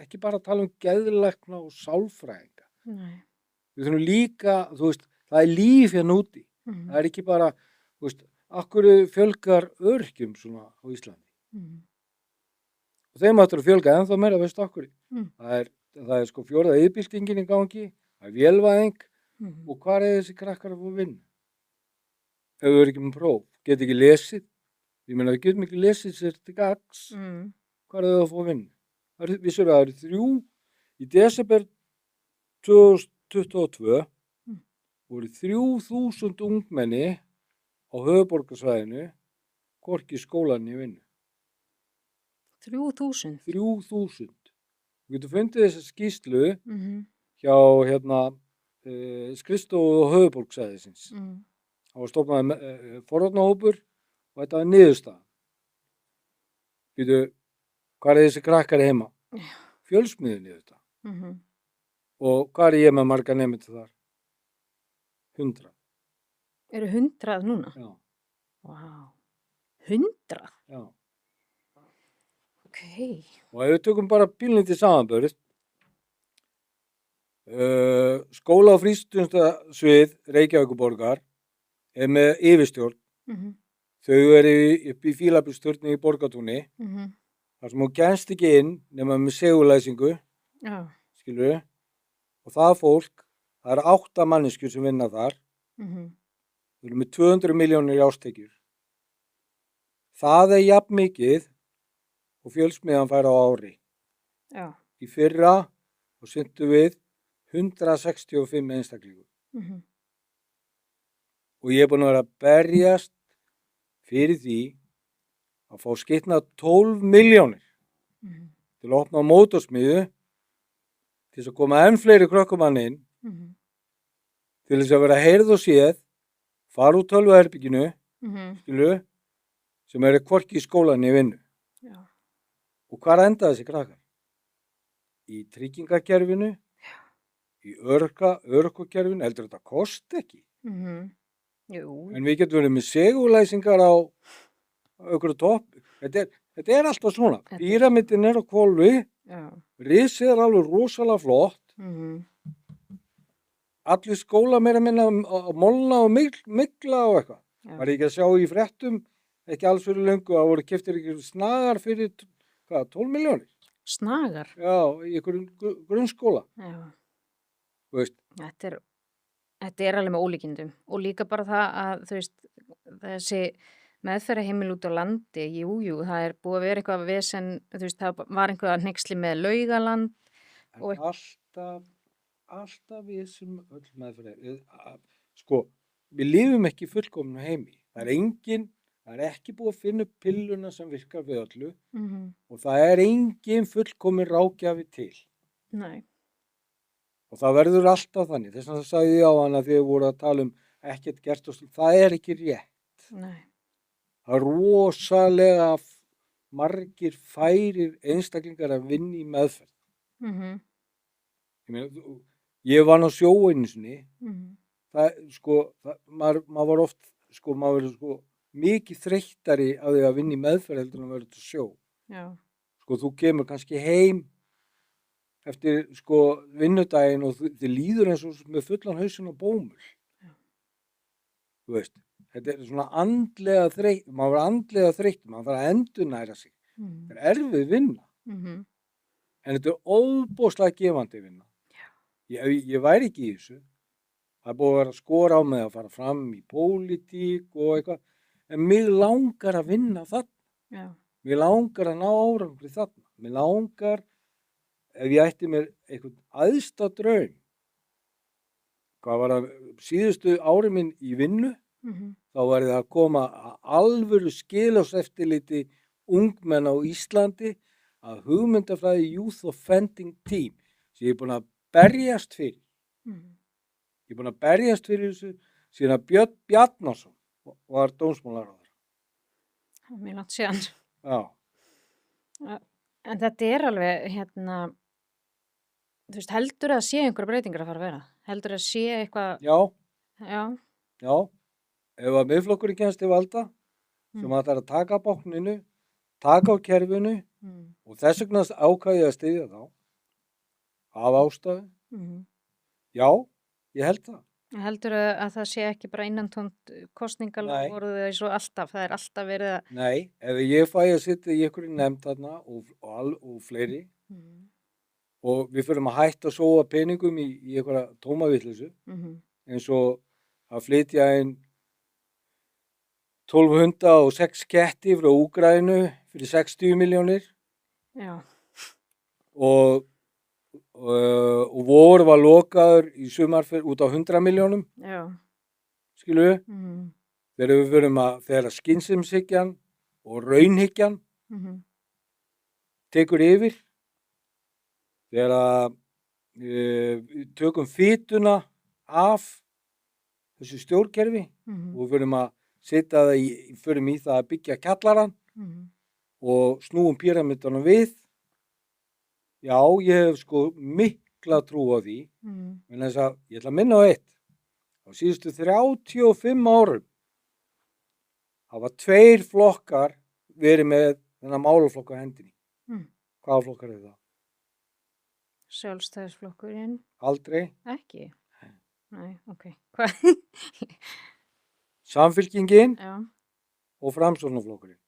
ekki bara að tala geðlækna og sálfræðinga. Nei. Við þurfum líka, þú veist, það líf hérna úti. Það ekki bara, þú veist, af hverju fjölgar öryrkjum svona á Íslandi. Og þeim áttur að fjölga ennþá meira, veistu af hverju. Það er sko 4. iðnbyltingin í gangi, það er vélvæðing og hvar þessi krakkar að fá vinnu? Ef við erum ekki með próf, get ekki lesið. Ég meina, við getum ekki lesið sér til gagns. Hvar þau að fá vinnu? Vissir það eru 3 í desember 2022 voru 3000 ungmenni á höfuðborgarsvæðinu hvorki í skólanum né vinnu. 3000? 3000. Þú getur fundið þessa skýrslu hjá skrifstofu og höfuðborgarsvæðisins. Það var stofnaði forvarnahópur og þetta var niðurstaðan. Býtu, hvað þessi krakkar heima? Fjölsmiðjunni þetta. Og hvað ég með marga nemendur þar? 100. Eru 100 núna? Já. Vá. 100? Já. Ok. Og ef við tökum bara pínlítið samanburð, skóla- og frístundasvið Reykjavíkurborgar er með yfirstjórn. Þau eru upp í Fílabeinsturni í Borgartúni. Þar sem hún kemst ekki inn nema með segulæsingu. Já. Skilurðu? Og það fólk, það eru 8 manneskjur sem vinna þar. Þau eru með 200 milljónir í árstekjur. Það er jafn mikið og fjölsmiðjan fær á ári. Já. Í fyrra og sinntu við 165 einstaklingum. Og ég er búin að vera að berjast fyrir því að fá skitna 12 milljónir til að opna á mótorsmiðju til þess að koma enn fleiri krökkumann inn til þess að vera heyrð og séð, fara úr tölvuherberginu, skilurðu, sem eru hvorki í skólanum né vinnu. Já. Og hvar enda þessi krakkar? Í tryggingakerfinu, í örorkukerfinu, heldur þetta kosti ekki. Jú. En við getum verið með segulæsingar á einhverju topp. Þetta er alltaf svona. Píramidin er á hvolfi, risið er alveg rosalega flott. Allir skóla meira minna á molna og mikla og eitthvað. Var ég ekki að sjá í fréttum, ekki alls fyrir löngu, að voru keyptir ekki snagar fyrir 12 milljónir. Snagar? Já, í einhverjum grunnskóla. Já. Þú veist. Þetta er alveg með ólíkindum og líka bara það að þú veist, þessi meðferðarheimili út á landi, jú, það er búið að vera eitthvað vesen, þú veist, það var einhver hneyksli með Laugaland. Alltaf við sem öll meðferðar, sko, við lifum ekki í fullkomnu heimi. Það er ekki búið að finna upp pilluna sem virkar við öllu og það er engin fullkomin ráðgjafi til. Nei. Og það verður alltaf þannig. Þess vegna sagði ég á hana þegar við vorum að tala ekkert gert og það er ekki rétt. Nei. Það er rosalega margir færir einstaklingar að vinna í meðferð. Ég meina, ég var á sjó einu sinni. Maður var oft, maður verður mikið þreyttari á því að vinna í meðferð heldur en að vera til sjó. Já. Þú kemur kannski heim eftir vinnudaginn og þið líður eins og með fullan hausinn á bómull. Já. Þú veist, þetta er svona andlega þreytt, maður er andlega þreytt, maður þarf að endurnæra sig. Það er erfið vinna. En þetta er óbóðslega gefandi vinna. Ég væri ekki í þessu. Það er búið að vera að skora á mig að fara fram í pólitík og eitthvað. En mig langar að vinna þarna. Já. Mig langar að ná árangri þarna. Mig langar, ef ég ætti mér einhvern æðsta draum, hvað var það síðustu ári minn í vinnu, þá var það að koma að alvöru skilorðseftirliti ungmenna á Íslandi að hugmyndafræði Youth Offending Team sem ég er búin að berjast fyrir. Ég er búin að berjast fyrir þessu síðan að Björn Bjarnason var dómsmálaráðherra. Það er mjög langt síðan. Já. En þetta er alveg, þú veist, heldur að sé einhverja breytingar að fara að vera? Heldur að sé eitthvað? Já. Ef að Miðflokkurinn kemst til valda, sem ætlar að taka á bákninu, taka á kerfinu og þess vegna ákvað ég að styðja þá. Hafa ástæðu? Já, ég held það. Heldur að það sé ekki bara innantómt kosningaloforð eins og alltaf, það alltaf verið að... Nei, ef ég fæ að sitja í einhverju nefnd þarna og fleiri og við förum að hætta að sóa peningum í einhverja tómavitleysu eins og að flytja inn 12 hunda og 6 ketti frá Úkraínu fyrir 60 milljónir. Já. Og vor var lokaður í sumarferð út á 100 milljónum. Já. Skilur við? Þegar við förum þegar skynsemshyggjan og raunhyggjan tekur yfir. Þegar við tökum fituna af þessu stjórnkerfi og við förum að setja það förum í það að byggja kjallarann og snúum píramídanum við. Já, ég hef sko mikla trú á því, en þess að ég ætla að minna á eitt. Á síðustu 35 árum hafa 2 flokkar verið með þennan málaflokk á hendinni. Hvaða flokkar það? Sjálfstæðisflokkurinn? Aldrei. Ekki? Nei, ok. Hvað? Samfylkingin Já. og Framsóknarflokkurinn.